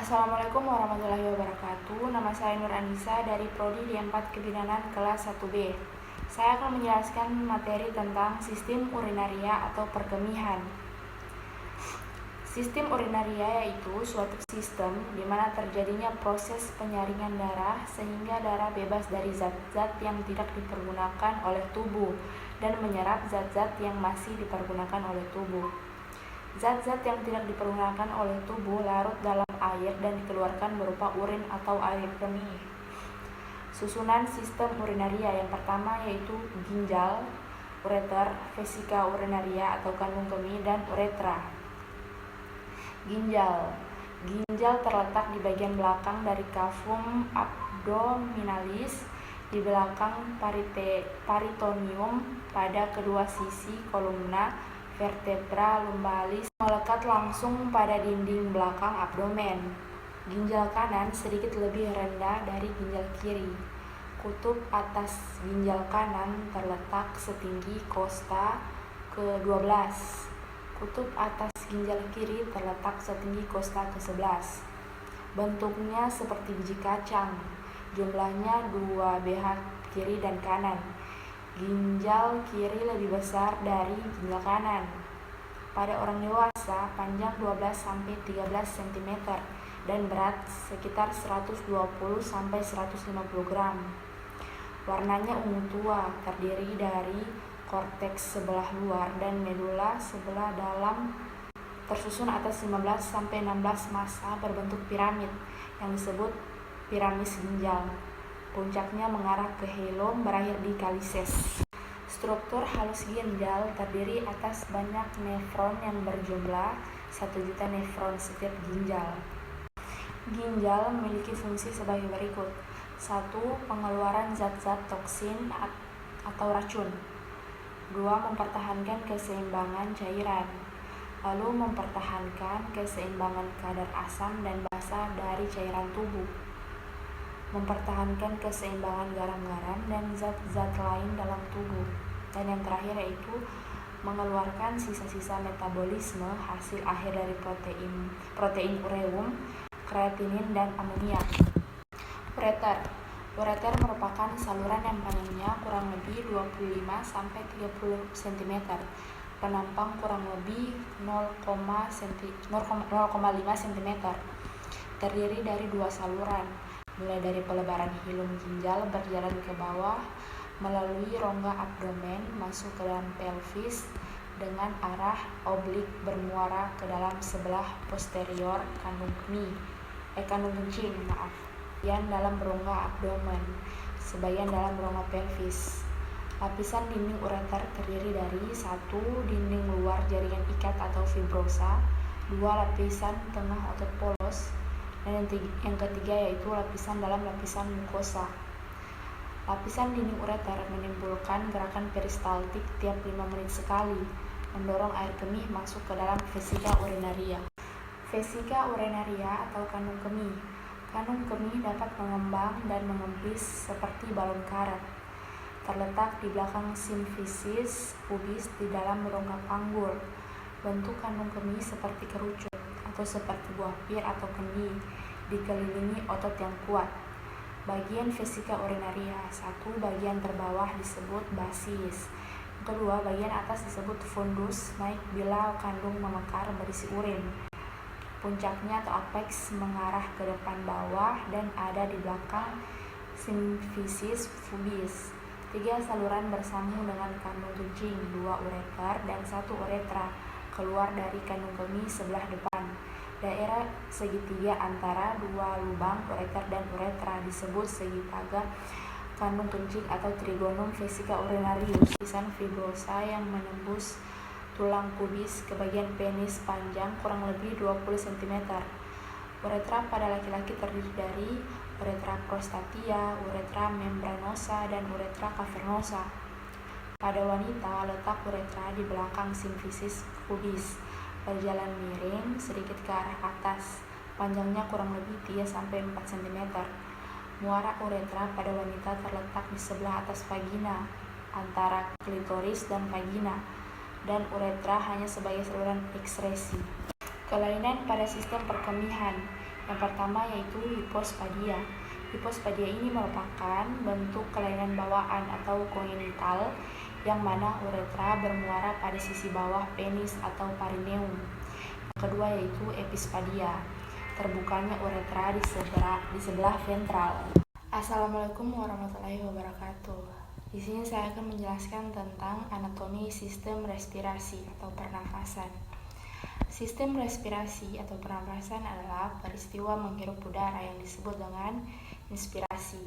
Assalamualaikum warahmatullahi wabarakatuh. Nama saya Nur Anissa dari Prodi D4 Kebidanan kelas 1B. Saya akan menjelaskan materi tentang sistem urinaria atau perkemihan. Sistem urinaria yaitu suatu sistem di mana terjadinya proses penyaringan darah sehingga darah bebas dari zat-zat yang tidak dipergunakan oleh tubuh dan menyerap zat-zat yang masih dipergunakan oleh tubuh. Zat-zat yang tidak dipergunakan oleh tubuh larut dalam air dan dikeluarkan berupa urin atau air kemih. Susunan sistem urinaria yang pertama yaitu ginjal, ureter, vesika urinaria atau kandung kemih, dan uretra. Ginjal terletak di bagian belakang dari cavum abdominalis, di belakang peritoneum pada kedua sisi kolumna vertebra lumbalis, melekat langsung pada dinding belakang abdomen. Ginjal kanan sedikit lebih rendah dari ginjal kiri. Kutub atas ginjal kanan terletak setinggi kosta ke-12. Kutub atas ginjal kiri terletak setinggi kosta ke-11. Bentuknya seperti biji kacang. Jumlahnya 2 BH kiri dan kanan. Ginjal kiri lebih besar dari ginjal kanan. Pada orang dewasa, panjang 12-13 cm dan berat sekitar 120-150 gram. Warnanya ungu tua, terdiri dari korteks sebelah luar dan medula sebelah dalam, tersusun atas 15-16 massa berbentuk piramid yang disebut piramis ginjal. Puncaknya mengarah ke hilum, berakhir di kalises. Struktur halus ginjal terdiri atas banyak nefron yang berjumlah 1 juta nefron setiap ginjal. Ginjal memiliki fungsi sebagai berikut. 1. Pengeluaran zat-zat toksin atau racun. 2. Mempertahankan keseimbangan cairan. Lalu mempertahankan keseimbangan kadar asam dan basa dari cairan tubuh. Mempertahankan keseimbangan garam-garam dan zat-zat lain dalam tubuh. Dan yang terakhir yaitu mengeluarkan sisa-sisa metabolisme hasil akhir dari protein ureum, kreatinin, dan amoniak. Ureter merupakan saluran yang panjangnya kurang lebih 25-30 cm, penampang kurang lebih 0,5 cm, terdiri dari 2 saluran, mulai dari pelebaran hilum ginjal berjalan ke bawah melalui rongga abdomen masuk ke dalam pelvis dengan arah oblik bermuara ke dalam sebelah posterior kandung kencing, yang dalam rongga abdomen, sebagian dalam rongga pelvis. Lapisan dinding ureter terdiri dari 1. Dinding luar jaringan ikat atau fibrosa, 2. Lapisan tengah otot polos, dan yang ketiga yaitu lapisan dalam lapisan mukosa. Lapisan dinding ureter menimbulkan gerakan peristaltik tiap 5 menit sekali, mendorong air kemih masuk ke dalam vesika urinaria. Vesika urinaria atau kandung kemih. Kandung kemih dapat mengembang dan mengempis seperti balon karet. Terletak di belakang simfisis pubis di dalam rongga panggul. Bentuk kandung kemih seperti kerucut atau seperti buah pir atau kendi, dikelilingi otot yang kuat. Bagian vesika urinaria. 1. Bagian terbawah disebut basis. Kedua, bagian atas disebut fundus, naik bila kandung memekar berisi urin. Puncaknya atau apex mengarah ke depan bawah dan ada di belakang simfisis pubis. 3. Saluran bersambung dengan kandung kencing, 2 ureter dan 1 uretra, keluar dari kandung kemih sebelah depan. Daerah segitiga antara 2 lubang ureter dan uretra disebut segitiga kandung kencing atau trigonum vesica urinarius. Lapisan fibrosa yang menembus tulang pubis ke bagian penis panjang kurang lebih 20 cm. Uretra pada laki-laki terdiri dari uretra prostatia, uretra membranosa, dan uretra cavernosa. Pada wanita, letak uretra di belakang simfisis pubis, berjalan miring sedikit ke arah atas, panjangnya kurang lebih 3-4 cm. Muara uretra pada wanita terletak di sebelah atas vagina, antara klitoris dan vagina, dan uretra hanya sebagai saluran ekskresi. Kelainan pada sistem perkemihan. Yang pertama yaitu hipospadia. Hipospadia ini merupakan bentuk kelainan bawaan atau kongenital yang mana uretra bermuara pada sisi bawah penis atau perineum. Yang kedua yaitu epispadia, terbukanya uretra di sebelah ventral. Assalamualaikum warahmatullahi wabarakatuh. Di sini saya akan menjelaskan tentang anatomi sistem respirasi atau pernafasan. Sistem respirasi atau pernafasan adalah peristiwa menghirup udara yang disebut dengan inspirasi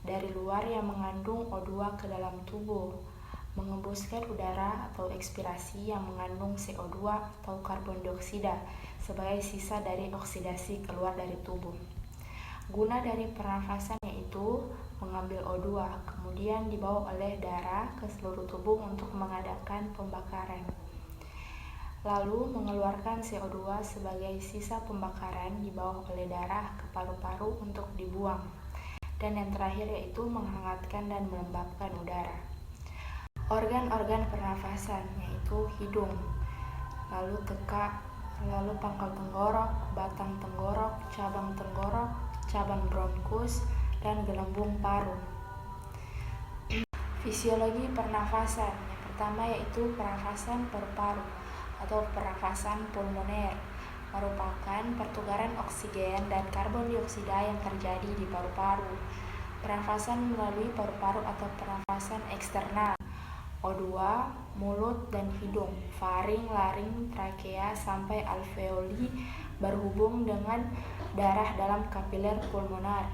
dari luar yang mengandung O2 ke dalam tubuh, mengembuskan udara atau ekspirasi yang mengandung CO2 atau karbon dioksida sebagai sisa dari oksidasi keluar dari tubuh. Guna dari pernafasan yaitu mengambil O2, kemudian dibawa oleh darah ke seluruh tubuh untuk mengadakan pembakaran. Lalu mengeluarkan CO2 sebagai sisa pembakaran dibawa oleh darah ke paru-paru untuk dibuang. Dan yang terakhir yaitu menghangatkan dan melembabkan udara. Organ-organ pernafasan yaitu hidung, lalu tekak, lalu pangkal tenggorok, batang tenggorok, cabang bronkus, dan gelembung paru. Fisiologi pernafasan yang pertama yaitu pernafasan paru-paru atau pernafasan pulmoner, merupakan pertukaran oksigen dan karbon dioksida yang terjadi di paru-paru. Pernafasan melalui paru-paru atau pernafasan eksternal, O2, mulut dan hidung, faring, laring, trakea sampai alveoli berhubung dengan darah dalam kapiler pulmoner.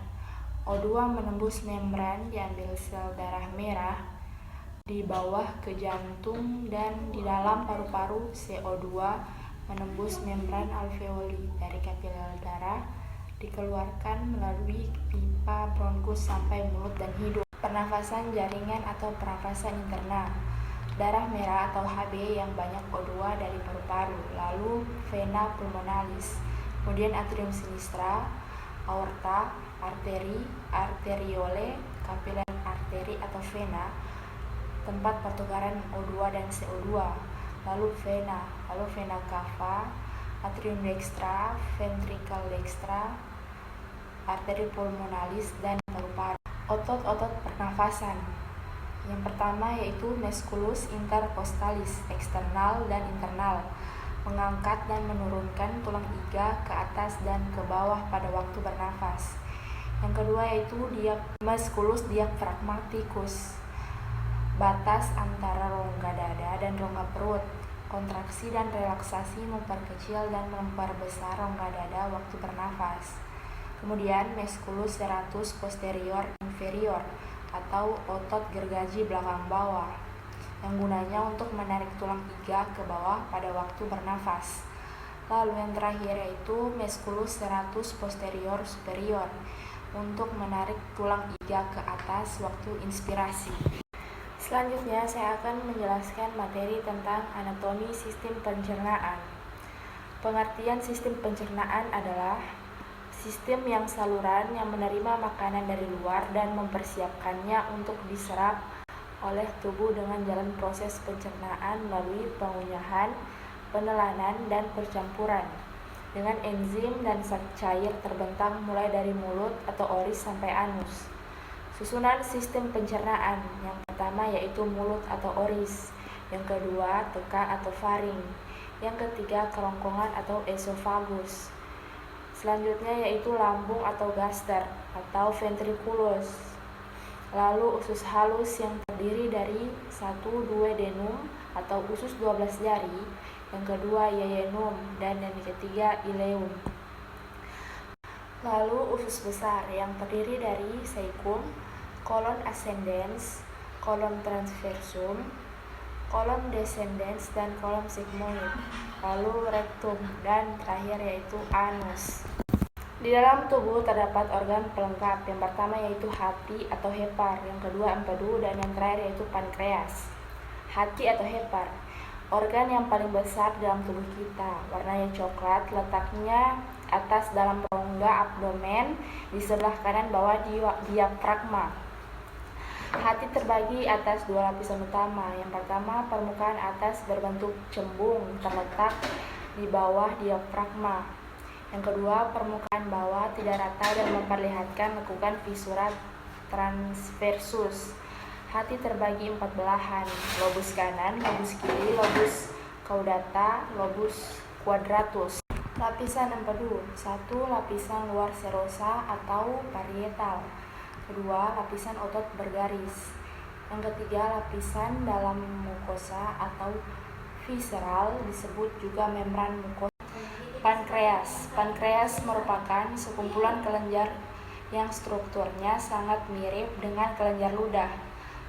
O2 menembus membran diambil sel darah merah di bawah ke jantung, dan di dalam paru-paru CO2 menembus membran alveoli dari kapiler darah dikeluarkan melalui pipa bronkus sampai mulut dan hidung. Pernafasan jaringan atau pernafasan internal, darah merah atau Hb yang banyak O2 dari paru-paru, lalu vena pulmonalis, kemudian atrium sinistra, aorta, arteri, arteriole, kapiler arteri atau vena, tempat pertukaran O2 dan CO2, lalu vena cava, atrium dextra, ventricle dextra, arteri pulmonalis, dan paru-paru. Otot-otot pernafasan. Yang pertama yaitu musculus intercostalis, eksternal dan internal, mengangkat dan menurunkan tulang iga ke atas dan ke bawah pada waktu bernafas. Yang kedua yaitu musculus diaphragmaticus, batas antara rongga dada dan rongga perut. Kontraksi dan relaksasi memperkecil dan memperbesar rongga dada waktu bernafas. Kemudian musculus serratus posterior inferior atau otot gergaji belakang bawah, yang gunanya untuk menarik tulang iga ke bawah pada waktu bernafas. Lalu yang terakhir yaitu musculus serratus posterior superior untuk menarik tulang iga ke atas waktu inspirasi. Selanjutnya saya akan menjelaskan materi tentang anatomi sistem pencernaan. Pengertian sistem pencernaan adalah sistem yang saluran yang menerima makanan dari luar dan mempersiapkannya untuk diserap oleh tubuh dengan jalan proses pencernaan melalui pengunyahan, penelanan, dan percampuran dengan enzim dan zat cair terbentang mulai dari mulut atau oris sampai anus. Susunan sistem pencernaan yang pertama yaitu mulut atau oris, yang kedua tekak atau faring, yang ketiga kerongkongan atau esofagus. Selanjutnya yaitu lambung atau gaster atau ventriculus. Lalu usus halus yang terdiri dari 1, duodenum atau usus 12 jari, yang kedua yeyunum, dan yang ketiga ileum. Lalu usus besar yang terdiri dari cecum, colon ascendens, colon transversum, colon descendens, dan colon sigmoid. Lalu rektum, dan terakhir yaitu anus. Di dalam tubuh terdapat organ pelengkap. Yang pertama yaitu hati atau hepar, yang kedua empedu, dan yang terakhir yaitu pankreas. Hati atau hepar, organ yang paling besar dalam tubuh kita, warnanya coklat, letaknya atas dalam rongga abdomen di sebelah kanan bawah diafragma. Hati terbagi atas dua lapisan utama. Yang pertama, permukaan atas berbentuk cembung terletak di bawah diafragma. Yang kedua, permukaan bawah tidak rata dan memperlihatkan lekukan visura transversus. Hati terbagi 4 belahan, lobus kanan, lobus kiri, lobus caudata, lobus quadratus. Lapisan empedu. 1. Lapisan luar serosa atau parietal. Kedua, lapisan otot bergaris. Yang ketiga, lapisan dalam mukosa atau visceral, disebut juga membran mukosa. Pankreas. Pankreas merupakan sekumpulan kelenjar yang strukturnya sangat mirip dengan kelenjar ludah.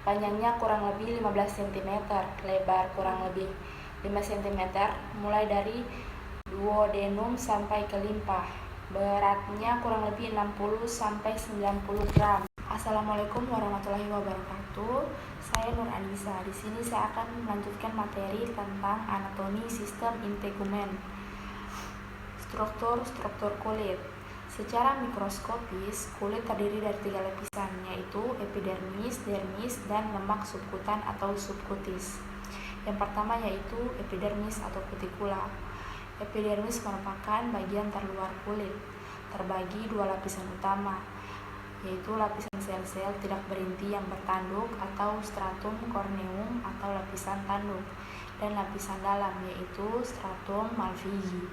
Panjangnya kurang lebih 15 cm, lebar kurang lebih 5 cm, mulai dari duodenum sampai ke limpa. Beratnya kurang lebih 60 sampai 90 gram. Assalamualaikum warahmatullahi wabarakatuh. Saya Nur Anissa. Di sini saya akan melanjutkan materi tentang anatomi sistem integumen. Struktur kulit. Secara mikroskopis, kulit terdiri dari 3 lapisan, yaitu epidermis, dermis, dan lemak subkutan atau subkutis. Yang pertama yaitu epidermis atau kutikula. Epidermis merupakan bagian terluar kulit, terbagi 2 lapisan utama, yaitu lapisan sel-sel tidak berinti yang bertanduk atau stratum corneum atau lapisan tanduk, dan lapisan dalam yaitu stratum malpighi.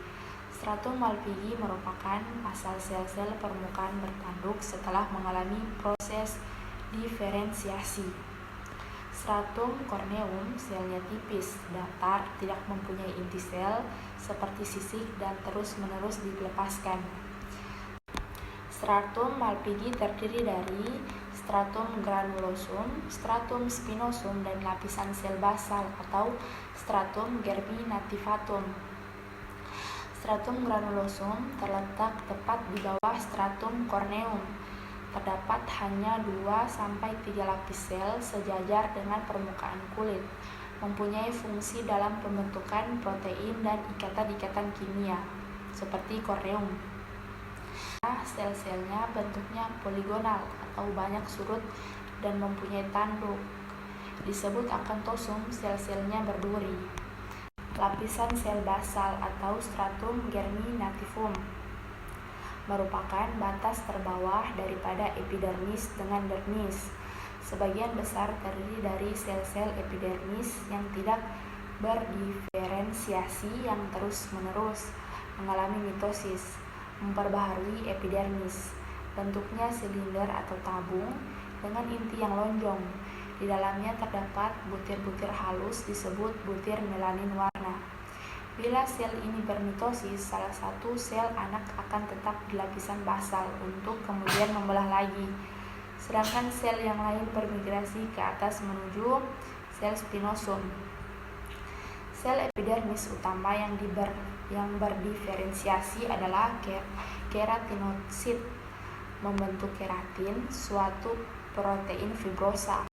Stratum malpighi merupakan asal sel-sel permukaan bertanduk setelah mengalami proses diferensiasi. Stratum corneum selnya tipis, datar, tidak mempunyai inti sel seperti sisik dan terus-menerus dilepaskan. Stratum malpighi terdiri dari stratum granulosum, stratum spinosum, dan lapisan sel basal atau stratum germinativatum. Stratum granulosum terletak tepat di bawah stratum corneum. Terdapat hanya 2-3 lapis sel sejajar dengan permukaan kulit, mempunyai fungsi dalam pembentukan protein dan ikatan-ikatan kimia, seperti korneum. Sel-selnya bentuknya poligonal atau banyak sudut dan mempunyai tanduk. Disebut akanthosum, sel-selnya berduri. Lapisan sel basal atau stratum germinativum merupakan batas terbawah daripada epidermis dengan dermis. Sebagian besar terdiri dari sel-sel epidermis yang tidak berdiferensiasi yang terus-menerus mengalami mitosis, memperbaharui epidermis. Bentuknya silinder atau tabung dengan inti yang lonjong. Di dalamnya terdapat butir-butir halus disebut butir melanin warna. Bila sel ini bermitosis, salah satu sel anak akan tetap di lapisan basal untuk kemudian membelah lagi. Sedangkan sel yang lain bermigrasi ke atas menuju sel spinosum. Sel epidermis utama yang berdiferensiasi adalah keratinosit, membentuk keratin, suatu protein fibrosa.